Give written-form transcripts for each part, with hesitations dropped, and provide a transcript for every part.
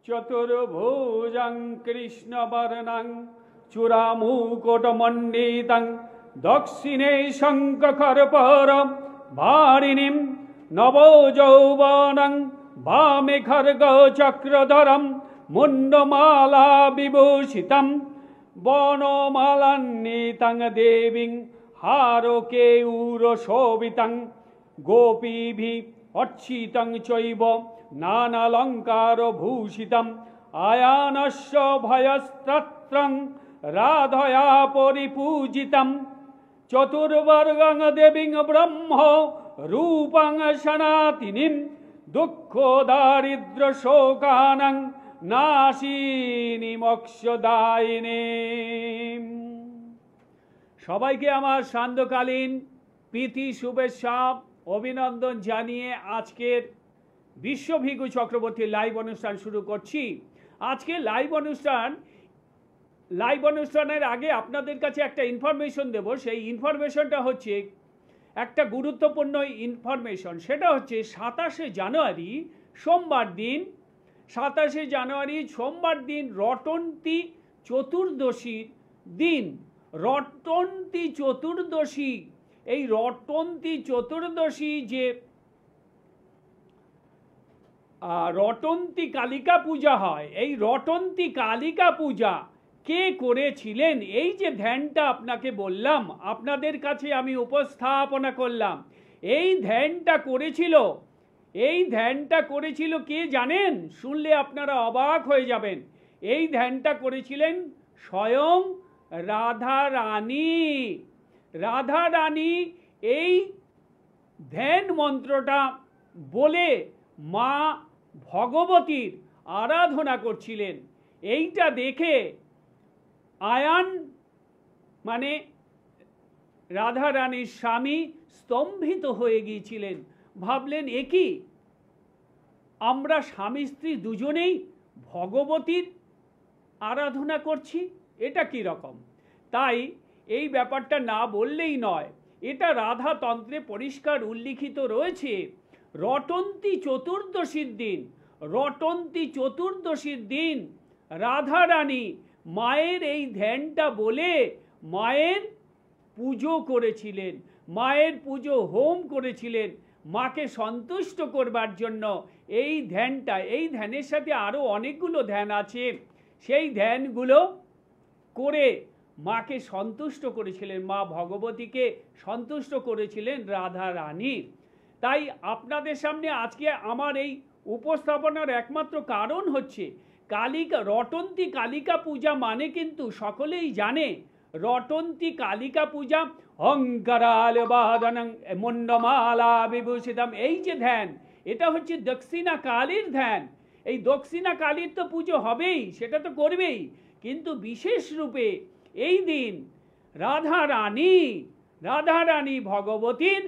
চতুর্ভুজং কৃষ্ণবর্ণং চূড়ামুকুটমণ্ডিতং দক্ষিণে শঙ্খকর্পূরম ভারিণীম নবযৌবনং বামে খড়গচক্রধরম মুণ্ডমালা বিভূষিতম বনমালান্বিতং দেবীং হারকেয়ূরশোভিতং গোপীভিঃ অর্চিতং চৈব নানালঙ্কারভূষিতম আয়ানস্য ভয়স্তত্রং রাধয়া পরিপূজিতম চতুর্বর্গং দেবীং ব্রহ্ম রূপং সনাতিনীম দুঃখ দারিদ্র শোকানাং নাশিনী মোক্ষদায়িনীম। সবাইকে আমার সান্ধ্যকালীন প্রীতি শুভেচ্ছা অভিনন্দন জানিয়ে আজকের বিশ্বভিগু চক্রবর্তী লাইভ অনুষ্ঠান শুরু করছি। আজকে লাইভ অনুষ্ঠানের আগে আপনাদের কাছে একটা ইনফরমেশন দেব। সেই ইনফরমেশনটা হচ্ছে একটা গুরুত্বপূর্ণ ইনফরমেশন। সেটা হচ্ছে 27শে জানুয়ারি সোমবার দিন রটন্তী চতুর্দশীর দিন। রটন্তী চতুর্দশী, এই রটন্তী চতুর্দশী যে রটন্তী কালিকা পূজা হয়, এই রটন্তী কালিকা পূজা কে করেছিলেন, এই যে ধ্যানটা আপনাকে বললাম, আপনাদের কাছে আমি উপস্থাপনা করলাম, এই ধ্যানটা করেছিল কে জানেন? শুনলে আপনারা অবাক হয়ে যাবেন। এই ধ্যানটা করেছিলেন স্বয়ং রাধা রানী। এই ধ্যান মন্ত্রটা বলে মা ভগবতীর আরাধনা করছিলেন। এইটা দেখে আয়ান মানে রাধা রানীর স্বামী স্তম্ভিত হয়ে গিয়েছিলেন। ভাবলেন, এ কি, আমরা স্বামী স্ত্রী দুজনেই ভগবতীর আরাধনা করছি, এটা কি রকম? তাই এই ব্যাপারটা না বললেই নয়। এটা রাধা তন্ত্রে পরিষ্কার উল্লিখিত রয়েছে। রটন্তী চতুর্দশীর দিন রাধা রানী মায়ের এই ধ্যানটা বলে মায়ের পুজো করেছিলেন, মায়ের পুজো হোম করেছিলেন মাকে সন্তুষ্ট করবার জন্য। এই ধ্যানের সাথে আরও অনেকগুলো ধ্যান আছে, সেই ধ্যানগুলো করে মাকে সন্তুষ্ট করেছিলেন, মা ভগবতীকে সন্তুষ্ট করেছিলেন রাধা রানী। তাই আপনাদের সামনে আজকে আমার এই উপস্থাপনার একমাত্র কারণ হচ্ছে রটন্তী কালিকা পূজা মানে কিন্তু সকলেই জানে। রটন্তী কালিকা পূজা অঙ্কারাল বাদনং মুন্ডমালা বিভূষিতম, এই যে ধ্যান, এটা হচ্ছে দক্ষিণা কালীর ধ্যান। এই দক্ষিণা কালীর তো পুজো হবেই, সেটা তো করবেই, কিন্তু বিশেষ রূপে এই দিন রাধা রানী ভগবতীর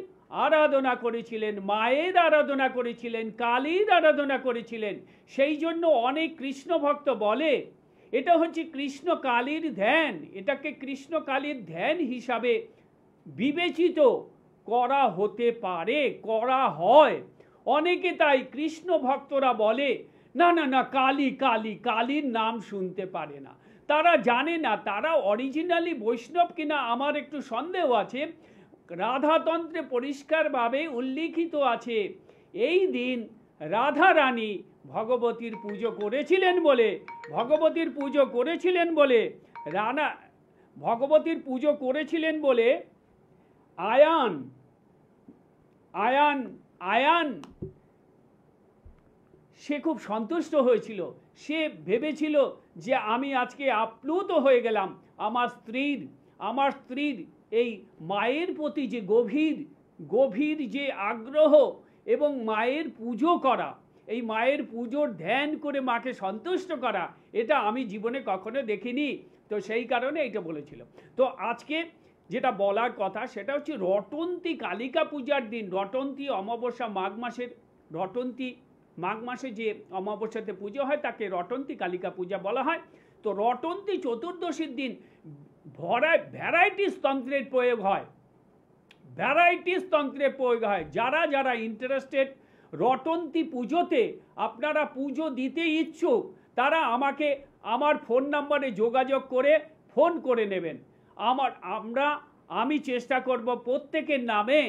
আরাধনা করেছিলেন, মায়ের আরাধনা করেছিলেন, কালীর আরাধনা করেছিলেন। সেই জন্য অনেক কৃষ্ণ ভক্ত বলে এটা হচ্ছে কৃষ্ণ কালীর ধ্যান, এটাকে কৃষ্ণ কালীর ধ্যান হিসাবে বিবেচিত করা হতে পারে, করা হয়। অনেকে তাই কৃষ্ণ ভক্তরা বলে না, কালীর নাম শুনতে পারে না, তারা জানে না তারা অরিজিনালি বৈষ্ণব কিনা আমার একটু সন্দেহ আছে। রাধাতন্ত্রে পরিষ্কারভাবে উল্লিখিত আছে এই দিন রাধা রানী ভগবতীর পুজো করেছিলেন বলে আয়ান সে খুব সন্তুষ্ট হয়েছিল। সে ভেবেছিল যে আমি আজকে আপ্লুত হয়ে গেলাম, আমার স্ত্রীর এই মায়ের প্রতি যে গভীর যে আগ্রহ এবং মায়ের পুজো করা, এই মায়ের পুজোর ধ্যান করে মাকে সন্তুষ্ট করা, এটা আমি জীবনে কখনো দেখিনি। তো সেই কারণে এটা বলেছিল। তো আজকে যেটা বলার কথা সেটা হচ্ছে রটন্তী কালিকা পূজার দিন। রটন্তী অমাবস্যা, মাঘ মাসে যে অমাবস্যাতে পুজো হয় তাকে রটন্তী কালিকা পূজা বলা হয়। তো রটন্তী চতুর্দশীর দিন ভ্যারাইটিস তন্ত্রের প্রয়োগ হয়, যারা ইন্টারেস্টেড রটন্তী পুজোতে আপনারা পুজো দিতে ইচ্ছুক তারা আমাকে আমার ফোন নাম্বারে যোগাযোগ করে ফোন করে নেবেন। আমি চেষ্টা করব প্রত্যেকের নামে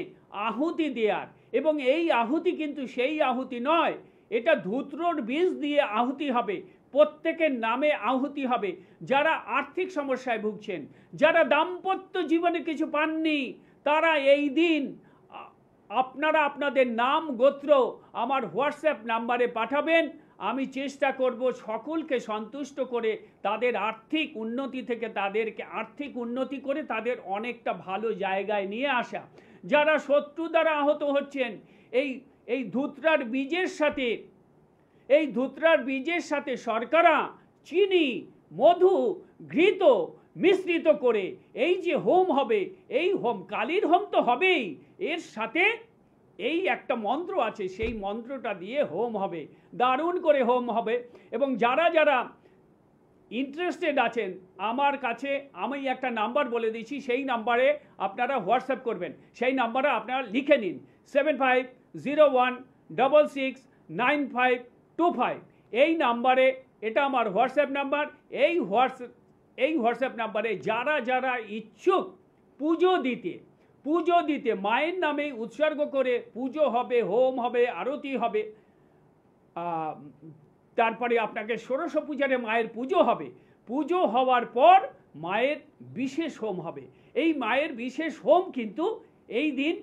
আহুতি দেওয়ার, এবং এই আহুতি কিন্তু সেই আহুতি নয়, এটা ধূত্রর বীজ দিয়ে আহুতি হবে, প্রত্যেকের নামে আহুতি হবে। যারা আর্থিক সমস্যায় ভুগছেন, যারা দাম্পত্য জীবনে কিছু পাননি, তারা এই দিন আপনারা আপনাদের নাম গোত্র আমার হোয়াটসঅ্যাপ নাম্বারে পাঠাবেন। আমি চেষ্টা করব সকলকে সন্তুষ্ট করে তাদের আর্থিক উন্নতি থেকে তাদেরকে আর্থিক উন্নতি করে তাদের অনেকটা ভালো জায়গায় নিয়ে আসা। যারা শত্রু দ্বারা আহত হচ্ছেন, এই ধূত্রার বীজের সাথে শর্করা, চিনি, মধু, ঘৃত মিশ্রিত করে এই যে হোম হবে, এই হোম কালীর হোম তো হবেই, এর সাথে এই একটা মন্ত্র আছে, সেই মন্ত্রটা দিয়ে হোম হবে, দারুণ করে হোম হবে। এবং যারা যারা ইন্টারেস্টেড আছেন আমার কাছে আমি একটা নাম্বার বলে দিচ্ছি, সেই নাম্বারে আপনারা হোয়াটসঅ্যাপ করবেন। সেই নাম্বারে আপনারা লিখে নিন 7501669525। এই নাম্বারে, এটা আমার হোয়াটসঅ্যাপ নাম্বার। এই হোয়াটসঅ্যাপ নাম্বারে যারা যারা ইচ্ছুক পুজো দিতে মায়ের নামে উৎসর্গ করে পুজো হবে, হোম হবে, আরতি হবে, তারপরে আপনাকে ষোড়শ পূজারে মায়ের পুজো হবে। পুজো হওয়ার পর মায়ের বিশেষ হোম হবে। এই মায়ের বিশেষ হোম কিন্তু এই দিন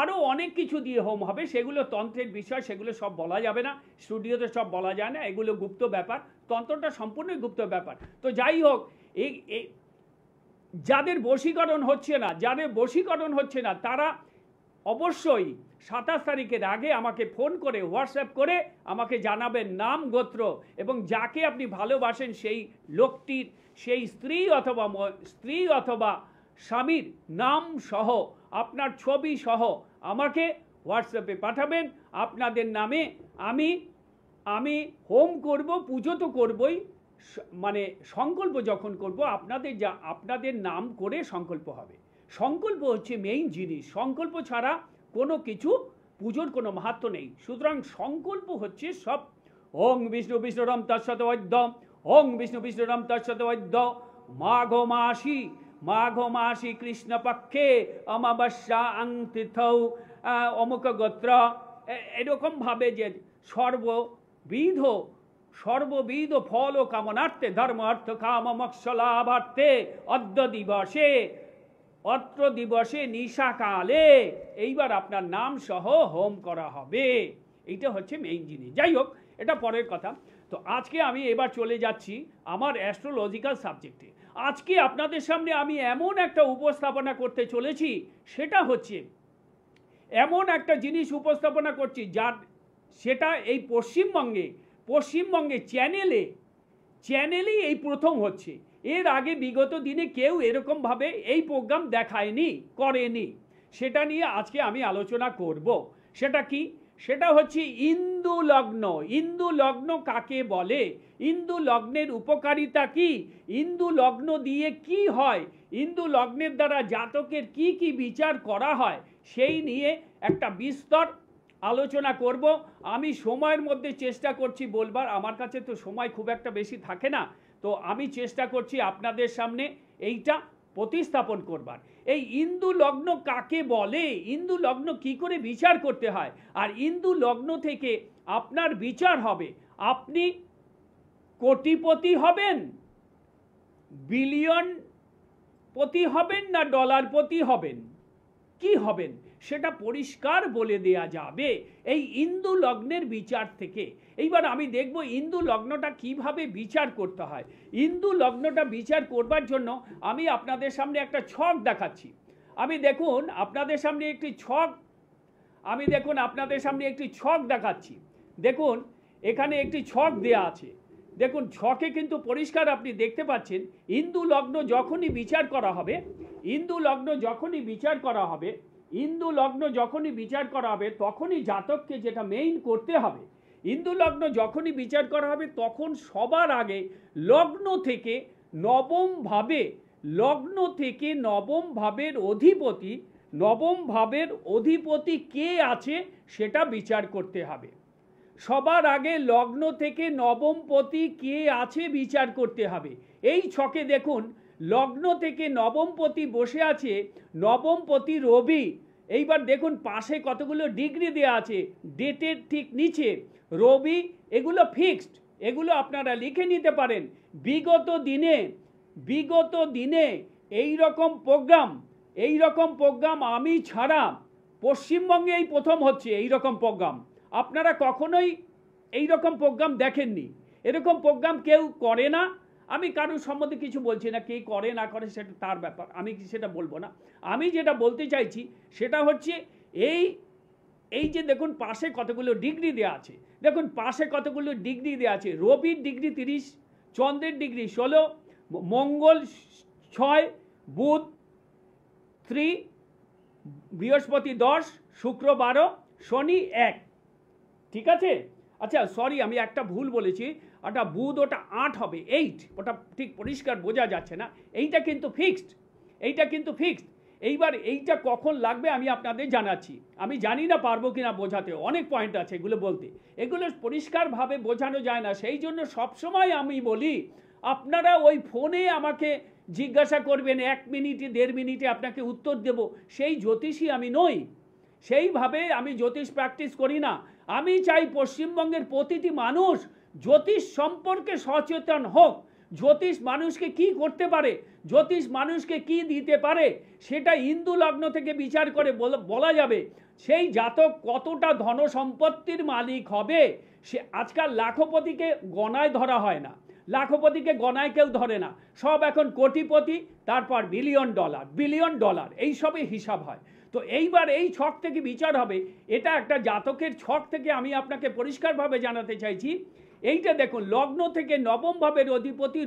আরও অনেক কিছু দিয়ে হোম হবে, সেগুলো তন্ত্রের বিষয়, সেগুলো সব বলা যাবে না, স্টুডিওতে সব বলা যায় না, এগুলো গুপ্ত ব্যাপার, তন্ত্রটা সম্পূর্ণই গুপ্ত ব্যাপার। তো যাই হোক, এই যাদের বশীকরণ হচ্ছে না তারা অবশ্যই 27 তারিখের আগে আমাকে ফোন করে হোয়াটসঅ্যাপ করে আমাকে জানাবেন নাম গোত্র, এবং যাকে আপনি ভালোবাসেন সেই লোকটির, সেই স্ত্রী অথবা স্বামীর নাম সহ আপনার ছবি সহ আমাকে হোয়াটসঅ্যাপে পাঠাবেন। আপনাদের নামে আমি হোম করব, পুজো তো করবই, মানে সংকল্প যখন করব আপনাদের নাম করে সংকল্প হবে। সংকল্প হচ্ছে মেইন জিনিস, সংকল্প ছাড়া কোনো কিছু পুজোর কোনো মাহাত্ম্য নেই। সুতরাং সংকল্প হচ্ছে সব। ওং বিষ্ণু বিষ্ণুরম তৎসতবৈদ্য, ওং বিষ্ণু বিষ্ণুরম তৎসতবৈদ্য, মাঘ মাসি কৃষ্ণপক্ষে অমাবস্যা তিথৌ অমুক গোত্র, এরকমভাবে যে সর্ববিধ ফল ও কামনার্থে ধর্ম অর্থ কাম মোক্ষ লাভার্থে অত্র দিবসে নিশাকালে এইবার আপনার নাম সহ হোম করা হবে। এইটা হচ্ছে মেইন জিনিস। যাই হোক, এটা পরের কথা। তো আজকে আমি এবার চলে যাচ্ছি আমার অ্যাস্ট্রোলজিক্যাল সাবজেক্টে। আজকে আপনাদের সামনে আমি এমন একটা উপস্থাপনা করতে চলেছি, সেটা হচ্ছে এমন একটা জিনিস উপস্থাপনা করছি সেটা এই পশ্চিমবঙ্গে চ্যানেলেই এই প্রথম হচ্ছে। এর আগে বিগত দিনে কেউ এরকমভাবে এই প্রোগ্রাম করেনি। সেটা নিয়ে আজকে আমি আলোচনা করব। সেটা কি? সেটা হচ্ছে ইন্দু লগ্ন। ইন্দু লগ্ন কাকে বলে? ইন্দু লগ্নের উপকারিতা কি? ইন্দু লগ্ন দিয়ে কি হয়? ইন্দু লগ্নের দ্বারা জাতকের কি কি বিচার করা হয় সেই নিয়ে একটা বিস্তর আলোচনা করব। আমি সময়ের মধ্যে চেষ্টা করছি বলবার, আমার কাছে তো সময় খুব একটা বেশি থাকে না, তো আমি চেষ্টা করছি আপনাদের সামনে এইটা প্রতিস্থাপন করবার। এই ইন্দু লগ্ন কাকে বলে, ইন্দু লগ্ন কি করে বিচার করতে হয়, আর ইন্দু লগ্ন থেকে আপনার বিচার হবে আপনি কোটিপতি হবেন, বিলিয়নপতি হবেন, না ডলারপতি হবেন, কি হবেন সেটা পরিষ্কার বলে দেয়া যাবে এই ইন্দু লগ্নের বিচার থেকে। এইবার আমি দেখব ইন্দু লগ্নটা কিভাবে বিচার করতে হয়। ইন্দু লগ্নটা বিচার করবার জন্য আমি আপনাদের সামনে একটা ছক দেখাচ্ছি। দেখুন আপনাদের সামনে একটি ছক দেখাচ্ছি। দেখুন এখানে একটি ছক দেয়া আছে। দেখুন ছকে কিন্তু পরিষ্কার আপনি দেখতে পাচ্ছেন ইন্দু লগ্ন যখনই বিচার করা হবে তখনই জাতককে যেটা মেইন করতে হবে, ইন্দু লগ্ন যখনই বিচার করা হবে তখন সবার আগে লগ্ন থেকে নবম ভাবের অধিপতি কে আছে সেটা বিচার করতে হবে। সবার আগে লগ্ন থেকে নবমপতি কে আছে বিচার করতে হবে। এই ছকে দেখুন লগ্ন থেকে নবমপতি বসে আছে, নবমপতি রবি। এইবার দেখুন পাশে কতগুলো ডিগ্রি দেওয়া আছে, ডেটের ঠিক নিচে রবি, এগুলো ফিক্সড, এগুলো আপনারা লিখে নিতে পারেন। বিগত দিনে এই রকম প্রোগ্রাম আমি ছাড়া পশ্চিমবঙ্গে এই প্রথম হচ্ছে এই রকম প্রোগ্রাম। আপনারা কখনোই এই রকম প্রোগ্রাম দেখেননি, এরকম প্রোগ্রাম কেউ করে না। আমি কারোর সম্বন্ধে কিছু বলছি না, কে করে না করে সেটা তার ব্যাপার, আমি সেটা বলবো না। আমি যেটা বলতে চাইছি সেটা হচ্ছে এই যে দেখুন পাশে কতগুলো ডিগ্রি দেওয়া আছে, দেখুন পাশে কতগুলো ডিগ্রি দেওয়া আছে। রবির ডিগ্রি 30, চন্দ্রের ডিগ্রি 16, মঙ্গল 6, বুধ 3, বৃহস্পতি 10, শুক্র 12, শনি 1। ঠিক আছে? আচ্ছা সরি, আমি একটা ভুল বলেছি, ওটা বুধ, ওটা 8 হবে, 8, ওটা ঠিক পরিষ্কার বোঝা যাচ্ছে না। এইটা কিন্তু ফিক্সড, এইবার এইটা কখন লাগবে আমি আপনাদের জানাচ্ছি। আমি জানি না পারবো কিনা বোঝাতে, অনেক পয়েন্ট আছে এগুলো বলতে, এগুলো পরিষ্কারভাবে বোঝানো যায় না। সেই জন্য সবসময় আমি বলি আপনারা ওই ফোনে আমাকে জিজ্ঞাসা করবেন, 1 মিনিটে 1.5 মিনিটে আপনাকে উত্তর দেব, সেই জ্যোতিষী আমি নই, সেইভাবে আমি জ্যোতিষ প্র্যাকটিস করি না। আমি চাই পশ্চিমবঙ্গের প্রতিটি মানুষ জ্যোতিষ সম্পর্কে সচেতন হোক, জ্যোতিষ মানুষকে কি করতে পারে, জ্যোতিষ মানুষকে কি দিতে পারে, সেটা হিন্দু লগ্ন থেকে বিচার করে বলা যাবে। সেই জাতক কতটা ধন সম্পত্তির মালিক হবে, সে আজকাল লাখপতিকে গণায় ধরা হয় না, লাখপতিকে গণায় কেউ ধরে না, সব এখন কোটিপতি, তারপর বিলিয়ন ডলার এইসবই হিসাব হয়। তো এইবার এই ছক থেকে বিচার হবে, এটা একটা জাতকের ছক থেকে আমি আপনাকে পরিষ্কারভাবে জানাতে চাইছি। এইটা দেখুন লগ্ন থেকে নবম ভাবের অধিপতি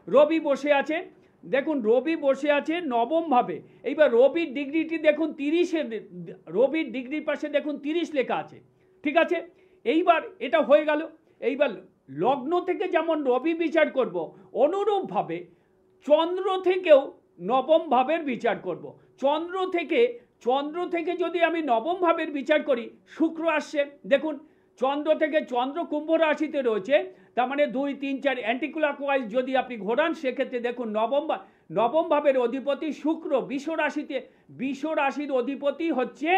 রবি বসে আছে, দেখুন রবি বসে আছে নবম ভাবে। এইবার রবির ডিগ্রিটি দেখুন 30-এর, রবির ডিগ্রির পাশে দেখুন 30 লেখা আছে। ঠিক আছে, এইবার এটা হয়ে গেল। এইবার লগ্ন থেকে যেমন রবি বিচার করব, অনুরূপভাবে চন্দ্র থেকেও নবম ভাবের বিচার করব। চন্দ্র থেকে যদি আমি নবম ভাবের বিচার করি, শুক্র আসছে, দেখুন চন্দ্র থেকে চন্দ্র কুম্ভ রাশিতে রয়েছে, তার মানে 2, 3, 4 অ্যান্টিক্লকওয়াইজ যদি আপনি ঘোরান, সেক্ষেত্রে দেখুন নবম ভাবের অধিপতি শুক্র, বিষ রাশির অধিপতি হচ্ছে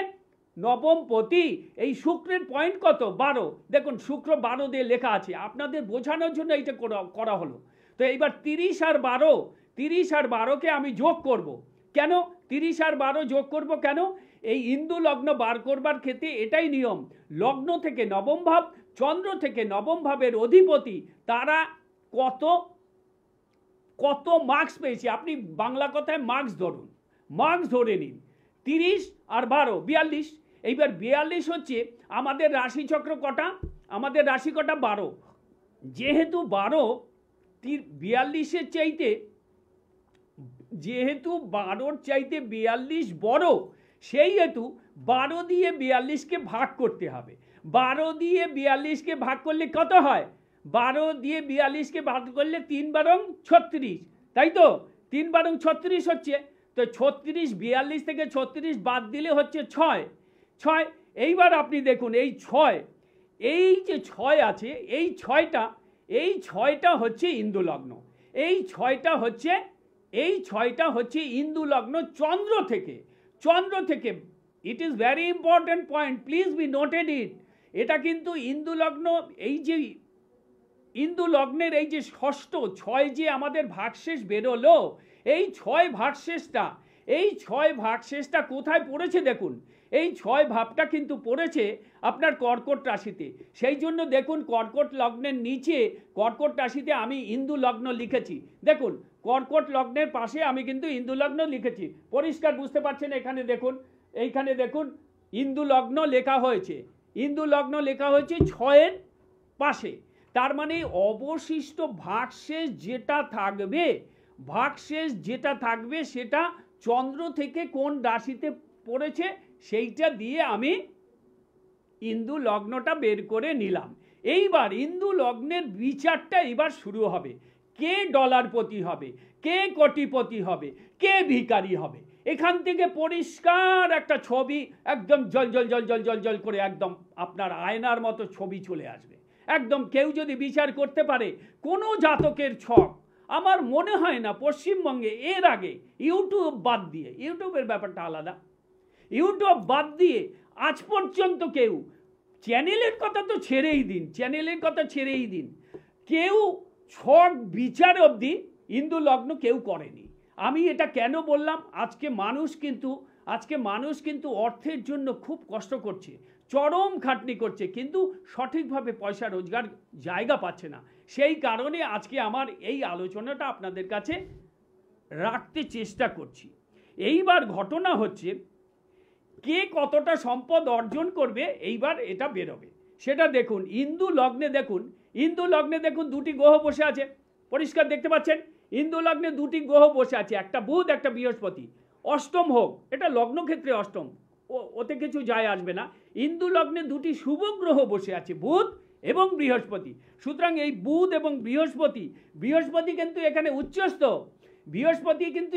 নবমপতি। এই শুক্রের পয়েন্ট কত? 12। দেখুন শুক্র 12 দিয়ে লেখা আছে, আপনাদের বোঝানোর জন্য এইটা করা হলো। তো এইবার 30 আর 12কে আমি যোগ করব। কেন 30 আর 12 যোগ করব কেন? এই হিন্দু লগ্ন বার করবার ক্ষেত্রে এটাই নিয়ম, লগ্ন থেকে নবম ভাব, চন্দ্র থেকে নবম ভাবের অধিপতি, তারা কত মার্কস পেয়েছে, আপনি বাংলা কথায় মার্কস ধরে নিন। 30 আর 12 42। এইবার 42 হচ্ছে আমাদের রাশিচক্র কটা, আমাদের রাশি কটা 12, যেহেতু 42-এর চাইতে, যেহেতু 12-র চাইতে 42 বড়, সেই হেতু 12 দিয়ে 42কে ভাগ করতে হবে। 12 দিয়ে 42কে ভাগ করলে কত হয়? 12 দিয়ে 42কে ভাগ করলে 3 বারং 36, তাই তো? 3 বারং 36 হচ্ছে। তো 36, 42 থেকে 36 বাদ দিলে হচ্ছে 6। এইবার আপনি দেখুন এই 6, এই যে 6 আছে, এই 6টা হচ্ছে হিন্দু লগ্ন, এই 6টা হচ্ছে হিন্দু লগ্ন চন্দ্র থেকে। It is very important point, please be noted it. এটা কিন্তু হিন্দু লগ্ন, এই যে হিন্দু লগ্নের এই যে ষষ্ঠ 6 যে আমাদের ভাগশেষ বেরোলো, এই 6 ভাগশেষটা কোথায় পড়েছে দেখুন, এই 6 ভাবটা কিন্তু পড়েছে আপনার কর্কট রাশিতে। সেই জন্য দেখুন কর্কট লগ্নের নিচে, কর্কট রাশিতে আমি হিন্দু লগ্ন লিখেছি, দেখুন কর্কট লগ্নের পাশে আমি কিন্তু হিন্দু লগ্ন লিখেছি, পরিষ্কার বুঝতে পারছেন? এইখানে দেখুন হিন্দু লগ্ন লেখা হয়েছে, 6-এর পাশে। তার মানে অবশিষ্ট ভাগশেষ যেটা থাকবে সেটা চন্দ্র থেকে কোন রাশিতে পড়েছে সেইটা দিয়ে আমি হিন্দু লগ্নটা বের করে নিলাম। এইবার হিন্দু লগ্নের বিচারটা এবার শুরু হবে, কে ডলারপতি হবে, কে কোটিপতি হবে, কে ভিখারি হবে, এখান থেকে পরিষ্কার একটা ছবি, একদম জল জল জল জল জল জল করে একদম আপনার আয়নার মতো ছবি চলে আসবে। একদম কেউ যদি বিচার করতে পারে কোনো জাতকের ছক, আমার মনে হয় না পশ্চিমবঙ্গে এর আগে, ইউটিউব বাদ দিয়ে, ইউটিউবের ব্যাপারটা আলাদা, ইউটিউব বাদ দিয়ে আজ পর্যন্ত কেউ, চ্যানেলের কথা তো ছেড়েই দিন, চ্যানেলের কথা ছেড়েই দিন, কেউ ছক বিচার অবধি হিন্দু লগ্ন কেউ করেনি। আমি এটা কেন বললাম, আজকে মানুষ কিন্তু অর্থের জন্য খুব কষ্ট করছে, চরম খাটনি করছে, কিন্তু সঠিকভাবে পয়সা রোজগার জায়গা পাচ্ছে না। সেই কারণে আজকে আমার এই আলোচনাটা আপনাদের কাছে রাখতে চেষ্টা করছি। এইবার ঘটনা হচ্ছে, কে কতটা সম্পদ অর্জন করবে এইবার এটা বেরোবে। সেটা দেখুন, হিন্দু লগ্নে দেখুন দুটি গ্রহ বসে আছে, পরিষ্কার দেখতে পাচ্ছেন। হিন্দু লগ্নে দুটি গ্রহ বসে আছে, একটা বুধ একটা বৃহস্পতি। অষ্টম হোক, এটা লগ্ন ক্ষেত্রে অষ্টম, ওতে কিছু যায় আসবে না। হিন্দু লগ্নে দুটি শুভ গ্রহ বসে আছে, বুধ এবং বৃহস্পতি। সুতরাং এই বুধ এবং বৃহস্পতি কিন্তু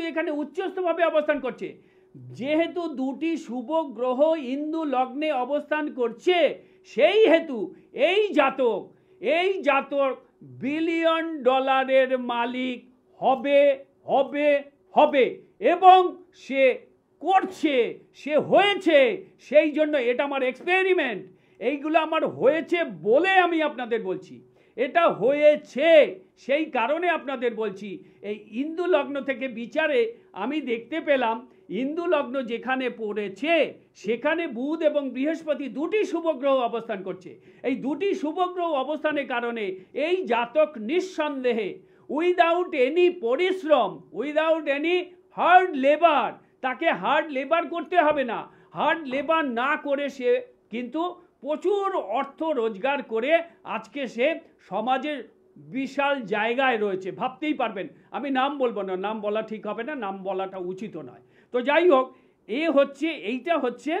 এখানে উচ্চস্থভাবে অবস্থান করছে। যেহেতু দুটি শুভ গ্রহ হিন্দু লগ্নে অবস্থান করছে, সেই হেতু এই জাতক বিলিয়ন ডলারের মালিক হবে এবং সে করছে, সে হয়েছে। সেই জন্য এটা আমার এক্সপেরিমেন্ট, এইগুলো আমার হয়েছে বলে আমি আপনাদের বলছি, এটা হয়েছে সেই কারণে আপনাদের বলছি। এই হিন্দু লগ্ন থেকে বিচারে আমি দেখতে পেলাম, হিন্দু লগ্ন যেখানে পড়েছে সেখানে বুধ এবং বৃহস্পতি দুটি শুভ গ্রহ অবস্থান করছে। এই দুটি শুভ গ্রহ অবস্থানের কারণে এই জাতক নিঃসন্দেহে উইদাউট এনি পরিশ্রম, উইদাউট এনি হার্ড লেবার, তাকে হার্ড লেবার করতে হবে না, হার্ড লেবার না করে সে কিন্তু প্রচুর অর্থ রোজগার করে আজকে সে সমাজের বিশাল জায়গায় রয়েছে। ভাবতেই পারবেন, আমি নাম বলবো না, নাম বলা ঠিক হবে না, নাম বলাটা উচিত নয়। তো যাই হোক, এইটা হচ্ছে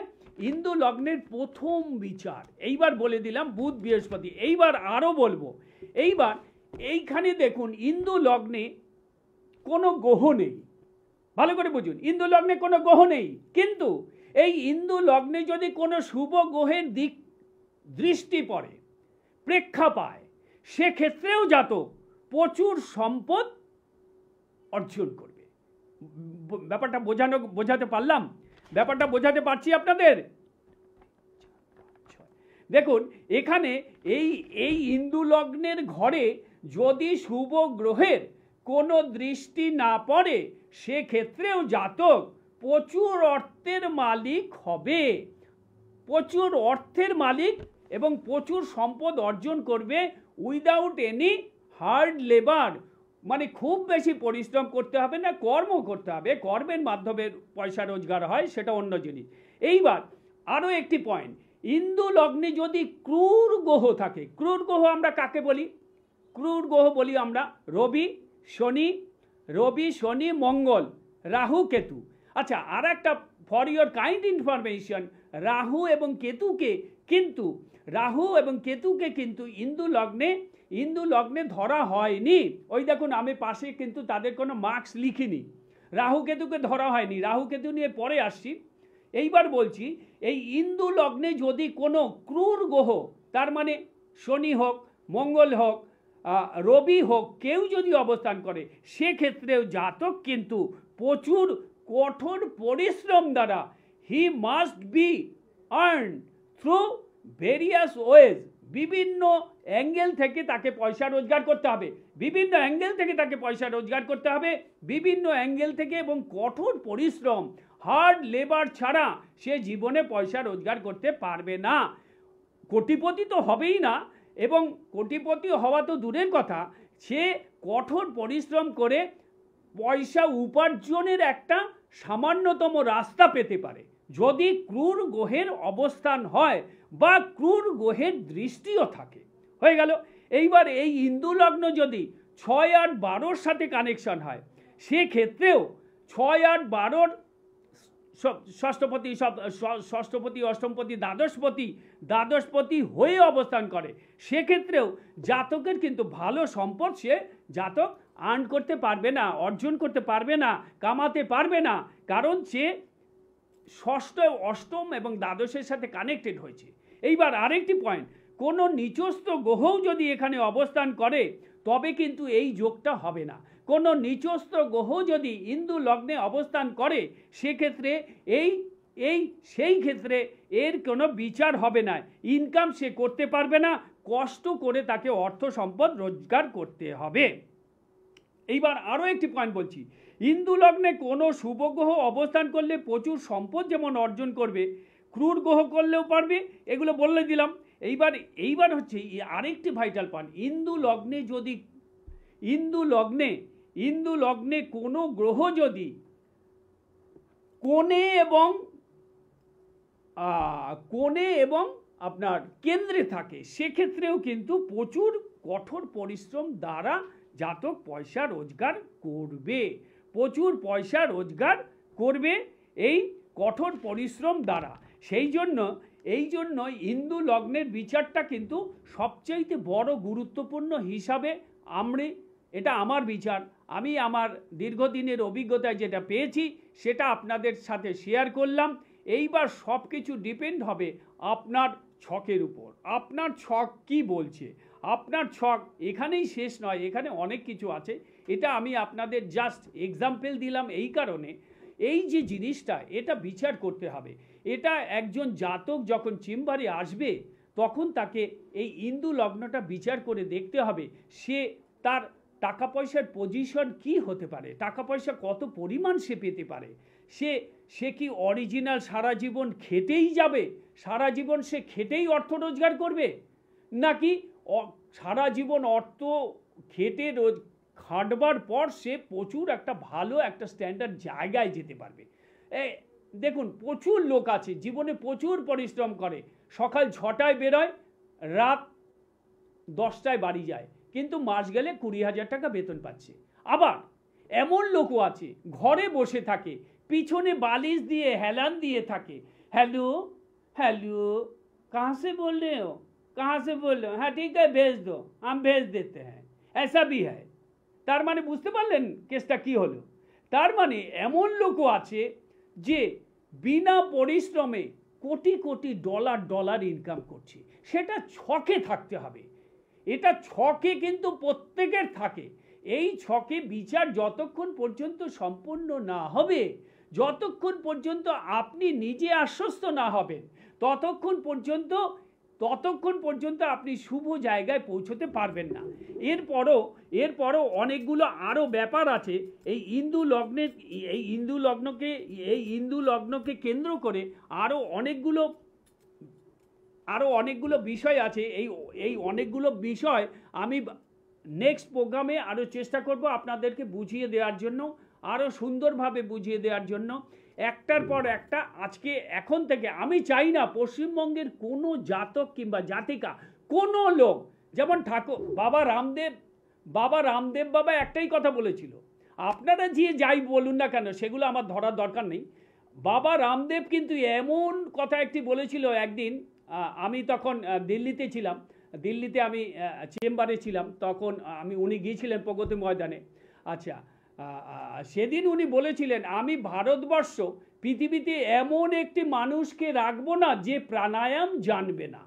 হিন্দু লগ্নের প্রথম বিচার। এইবার বলে দিলাম বুধ বৃহস্পতি। এইবার আরও বলবো, এইবার এইখানে দেখুন হিন্দু লগ্নে কোনো গ্রহ নেই, ভালো করে বুঝুন, হিন্দু লগ্নে কোনো গ্রহ নেই, কিন্তু এই হিন্দু লগ্নে যদি কোনো শুভ গ্রহের দৃষ্টি পড়ে, প্রেক্ষা পায়, সেক্ষেত্রেও জাতক প্রচুর সম্পদ অর্জন করবে। ব্যাপারটা বোঝাতে পারলাম? ব্যাপারটা বোঝাতে পারছি আপনাদের? দেখুন, এখানে এই হিন্দু লগ্নের ঘরে যদি শুভ গ্রহের কোনো দৃষ্টি না পড়ে, সেক্ষেত্রেও জাতক প্রচুর অর্থের মালিক হবে, প্রচুর অর্থের মালিক এবং প্রচুর সম্পদ অর্জন করবে উইদাউট এনি হার্ড লেবার। মানে খুব বেশি পরিশ্রম করতে হবে না, কর্ম করতে হবে, কর্মের মাধ্যমে পয়সা রোজগার হয়, সেটা অন্য জিনিস। এইবার আরও একটি পয়েন্ট, হিন্দু লগ্নে যদি ক্রূর গ্রহ থাকে, ক্রূর গ্রহ আমরা কাকে বলি? ক্রূর গ্রহ বলি আমরা রবি, শনি, মঙ্গল, রাহু, কেতু। আচ্ছা, আর একটা for your kind information, Rahu এবং কেতুকে কিন্তু হিন্দু লগ্নে ধরা হয়নি। ওই দেখুন, আমি পাশে কিন্তু তাদের কোনো মার্কস লিখিনি, রাহু কেতুকে ধরা হয়নি, রাহু কেতু নিয়ে পরে আসছি। এইবার বলছি, এই হিন্দু লগ্নে যদি কোনো ক্রূর গ্রহ, তার মানে শনি হোক, মঙ্গল হোক, রবি হোক, কেউ যদি অবস্থান করে, সেক্ষেত্রেও জাতক কিন্তু প্রচুর কঠোর পরিশ্রম দ্বারা he must be earn through various ways, বিভিন্ন অ্যাঙ্গেল থেকে তাকে পয়সা রোজগার করতে হবে, বিভিন্ন অ্যাঙ্গেল থেকে এবং কঠোর পরিশ্রম, হার্ড লেবার ছাড়া সে জীবনে পয়সা রোজগার করতে পারবে না। কোটিপতি তো হবেই না, এবং কোটিপতি হওয়া তো দূরের কথা, সে কঠোর পরিশ্রম করে পয়সা উপার্জনের একটা সামান্যতম রাস্তা পেতে পারে যদি ক্রূর গ্রহের অবস্থান হয় বা ক্রূর গ্রহের দৃষ্টিও থাকে। হয়ে গেল। এইবার এই হিন্দু লগ্ন যদি 6 আর 12 সাথে কানেকশন হয়, সেক্ষেত্রেও 6 আর 12 ষষ্ঠপতি, অষ্টমপতি, দ্বাদশপতি হয়ে অবস্থান করে, সেক্ষেত্রেও জাতকের কিন্তু ভালো সম্পদ সে জাতক আর্ন করতে পারবে না, অর্জন করতে পারবে না, কামাতে পারবে না, কারণ সে ষষ্ঠ, অষ্টম এবং দ্বাদশের সাথে কানেক্টেড হয়েছে। এইবার আরেকটি পয়েন্ট, কোনো নিচস্থ গ্রহও যদি এখানে অবস্থান করে তবে কিন্তু এই যোগটা হবে না। কোনো নিচস্থ গ্রহ যদি হিন্দু লগ্নে অবস্থান করে সেক্ষেত্রে সেই ক্ষেত্রে এর কোনো বিচার হবে না, ইনকাম সে করতে পারবে না, কষ্ট করে তাকে অর্থ সম্পদ রোজগার করতে হবে। এইবার আরও একটি পয়েন্ট বলছি, হিন্দু লগ্নে কোনো শুভ গ্রহ অবস্থান করলে প্রচুর সম্পদ যেমন অর্জন করবে, ক্রূর গ্রহ করলেও পারবে, এগুলো বলে দিলাম। এইবার হচ্ছে আরেকটি ভাইটাল পয়েন্ট, হিন্দু লগ্নে কোনো গ্রহ যদি কোণে এবং আপনার কেন্দ্রে থাকে সেক্ষেত্রেও কিন্তু প্রচুর কঠোর পরিশ্রম দ্বারা জাতক পয়সা রোজগার করবে, প্রচুর পয়সা রোজগার করবে এই কঠোর পরিশ্রম দ্বারা। সেই জন্য হিন্দু লগ্নের বিচারটা কিন্তু সবচেয়ে বড় গুরুত্বপূর্ণ হিসাবে এটা আমার বিচার, আমি আমার দীর্ঘদিনের অভিজ্ঞতায় যেটা পেয়েছি সেটা আপনাদের সাথে শেয়ার করলাম। এইবার সব কিছু ডিপেন্ড হবে আপনার ছকের উপর, আপনার ছক কি বলছে। আপনার ছক এখানেই শেষ নয়, এখানে অনেক কিছু আছে। এটা আমি আপনাদের জাস্ট এক্সাম্পল দিলাম এই কারণে, এই যে জিনিসটা এটা বিচার করতে হবে। এটা একজন জাতক যখন চেম্বারে আসবে তখন তাকে এই হিন্দু লগ্নটা বিচার করে দেখতে হবে সে তার টাকা পয়সার পজিশন কি হতে পারে, টাকা পয়সা কত পরিমাণ সে পেতে পারে, সে কি অরিজিনাল সারা জীবন খেটেই যাবে, সারা জীবন সে খেটেই অর্থ রোজগার করবে, নাকি সারা জীবন অর্থ খেটে খাটবার পর সে প্রচুর একটা ভালো একটা স্ট্যান্ডার্ড জায়গায় যেতে পারবে। দেখুন প্রচুর লোক আছে জীবনে প্রচুর পরিশ্রম করে, সকাল 6টায় বেরোয়, রাত 10টায় বাড়ি যায়, কিন্তু মাস গেলে 20,000 টাকা বেতন পাচ্ছে। আবার এমন লোকও আছে ঘরে বসে থাকে, পিছনে বালিশ দিয়ে হেলান দিয়ে থাকে, हेलो हेलो कहाँ से बोल रहे हो, कहाँ से बोल रहे हो, हाँ ठीक है भेज दो, हम भेज देते हैं, ऐसा भी है। তার মানে বুঝতে পারলেন কেসটা কি হলো। তার মানে এমন লোকও আছে যে বিনা পরিশ্রমে কোটি কোটি ডলার ইনকাম করছে, সেটা ছকে থাকতে হবে। এটা ছকে কিন্তু প্রত্যেকের থাকে। এই ছকে বিচার যতক্ষণ পর্যন্ত সম্পূর্ণ না হবে, যতক্ষণ পর্যন্ত আপনি নিজে আশ্বস্ত না হবেন ততক্ষণ পর্যন্ত আপনি শুভ জায়গায় পৌঁছতে পারবেন না। এরপরও অনেকগুলো আরও ব্যাপার আছে এই হিন্দু লগ্নকে কেন্দ্র করে আরও অনেকগুলো বিষয় আছে। এই অনেকগুলো বিষয় আমি নেক্সট প্রোগ্রামে আরও চেষ্টা করব আপনাদেরকে বুঝিয়ে দেওয়ার জন্য, আরও সুন্দরভাবে বুঝিয়ে দেওয়ার জন্য, একটার পর একটা। এখন থেকে আমি চাই না পশ্চিমবঙ্গের কোনো জাতক কিংবা জাতিকা, কোনো লোক, যেমন বাবা রামদেব বাবা একটাই কথা বলেছিল, আপনারা যাই বলুন না কেন সেগুলো আমার ধরার দরকার নেই। বাবা রামদেব কিন্তু এমন কথা একটি বলেছিল একদিন, আমি তখন দিল্লিতে ছিলাম, দিল্লিতে আমি চেম্বারে ছিলাম, তখন উনি গিয়েছিলেন প্রগতি ময়দানে। আচ্ছা, সেদিন উনি বলেছিলেন, আমি ভারতবর্ষ পৃথিবীতে এমন একটি মানুষকে রাখবো না যে প্রাণায়াম জানবে না।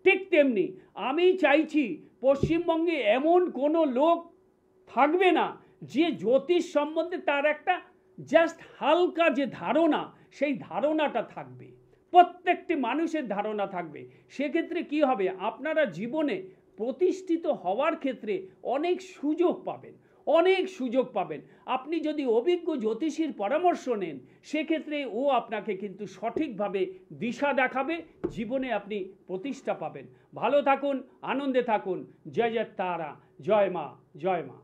ঠিক তেমনি আমি চাইছি পশ্চিমবঙ্গে এমন কোনো লোক থাকবে না যে জ্যোতিষ সম্বন্ধে তার একটা জাস্ট হালকা যে ধারণা, সেই ধারণাটা থাকবে, প্রত্যেকটি মানুষের ধারণা থাকবে। সেক্ষেত্রে কি হবে, আপনারা জীবনে প্রতিষ্ঠিত হওয়ার ক্ষেত্রে অনেক সুযোগ পাবেন। আপনি যদি অভিজ্ঞ জ্যোতিষীর পরামর্শ নেন সেক্ষেত্রে ও আপনাকে কিন্তু সঠিকভাবে দিশা দেখাবে, জীবনে আপনি প্রতিষ্ঠা পাবেন। ভালো থাকুন, আনন্দে থাকুন। জয় জয় তারা, জয় মা, জয় মা।